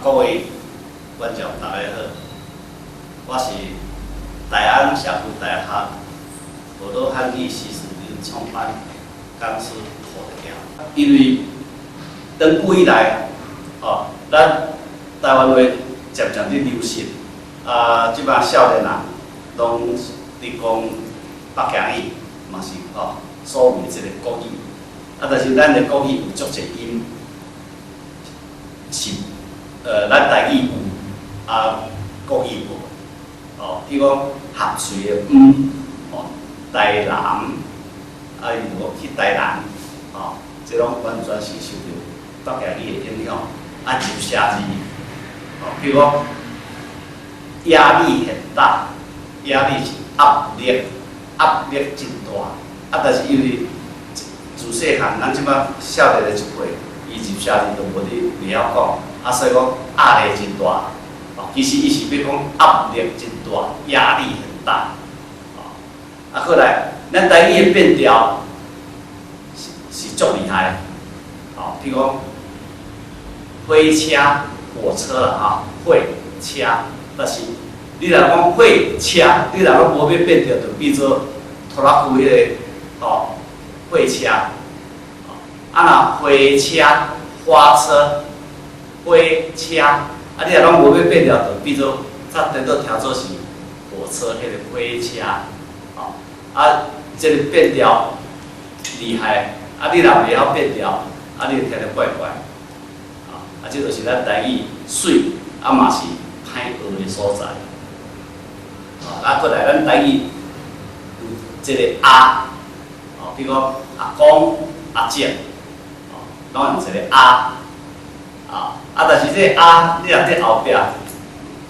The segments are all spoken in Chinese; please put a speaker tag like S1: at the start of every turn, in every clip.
S1: 各位观众大家好，我是大安社区大学普渡汉语习俗人创办讲师何德强。因为长久以来，咱台湾话渐渐伫流失，即摆少年人拢伫讲北京语，嘛是所谓即个国语。但是咱的国语有足侪音是。咱台语有，国语无，比如讲合喙的台南，如果去台南，这拢完全是受到北京语的影响，入写字，比如讲压力很大，压力是压力真大，但是因为自细汉，咱即摆少年的一辈，伊入写字都无伫晓讲。所以讲压力真大，其实伊是要讲压力真大，压力很大，过来，咱台语的变调是足厉害，譬如讲火车、火车啦，火车，但是你若讲火车，你若讲无要变调，就变做拖拉机迄个，火车，若火车、花车。火车，你若拢无要变调，就变做再等到调做是火车，迄个火车，这个变调厉害，你若袂晓变调，你就听着怪怪，这就是咱台语水，嘛是歹学的所在，过来咱台语有这个比如讲阿公、阿姐，拢用这个但是这你若伫后壁，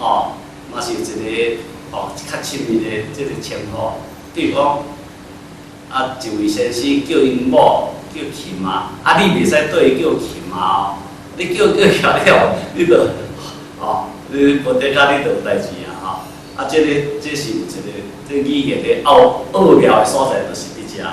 S1: 嘛是有一个较亲密的这个称呼，比如讲一位先生叫因某叫琴妈，你袂使对伊叫琴妈你叫晓了，你就你无得甲你就有代志这是有一个这语言的奥妙的所在，就是伫遮。